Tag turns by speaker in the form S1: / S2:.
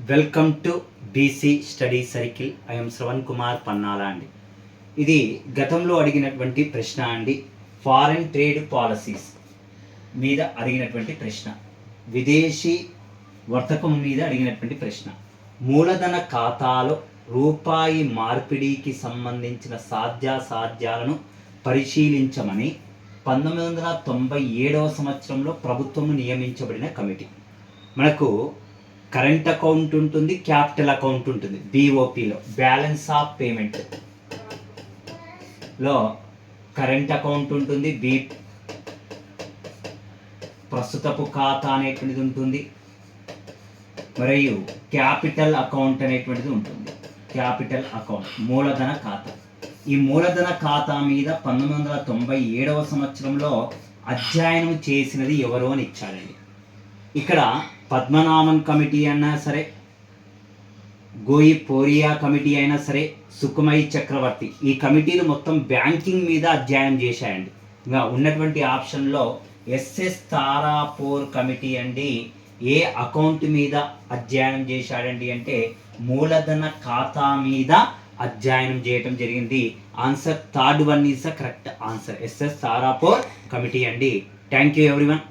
S1: Welcome to BC study circle. I'm Shravan Kumar Pannala అండి. ఇది గతంలో అడిగినటువంటి ప్రశ్న అండి. ఫారెన్ ట్రేడ్ పాలసీస్ మీద అడిగినటువంటి ప్రశ్న, విదేశీ వర్తకం మీద అడిగినటువంటి ప్రశ్న. మూలధన ఖాతాలో రూపాయి మార్పిడికి సంబంధించిన సాధ్యాసాధ్యాలను పరిశీలించమని 1997 సంవత్సరంలో ప్రభుత్వం నియమించబడిన కమిటీ. మనకు కరెంట్ అకౌంట్ ఉంటుంది, క్యాపిటల్ అకౌంట్ ఉంటుంది. బీఓపీలో బ్యాలెన్స్ ఆఫ్ పేమెంట్ లో కరెంట్ అకౌంట్ ఉంటుంది, ప్రస్తుతపు ఖాతా అనేటువంటిది ఉంటుంది, మరియు క్యాపిటల్ అకౌంట్ అనేటువంటిది ఉంటుంది. క్యాపిటల్ అకౌంట్ మూలధన ఖాతా. ఈ మూలధన ఖాతా మీద 1997 సంవత్సరంలో అధ్యయనం చేసినది ఎవరో అని ఇచ్చాడండి. ఇక్కడ పద్మనాభన్ కమిటీ అయినా సరే, గోయి పోరియా కమిటీ అయినా సరే, సుకుమై చక్రవర్తి, ఈ కమిటీలు మొత్తం బ్యాంకింగ్ మీద అధ్యయనం చేశాయండి. ఇంకా ఉన్నటువంటి ఆప్షన్లో ఎస్ఎస్ తారాపూర్ కమిటీ అండి ఏ అకౌంట్ మీద అధ్యయనం చేశాడండి అంటే మూలధన ఖాతా మీద అధ్యయనం చేయటం జరిగింది. Answer third one is the correct answer. SS Tarapore committee అండి. Thank you everyone.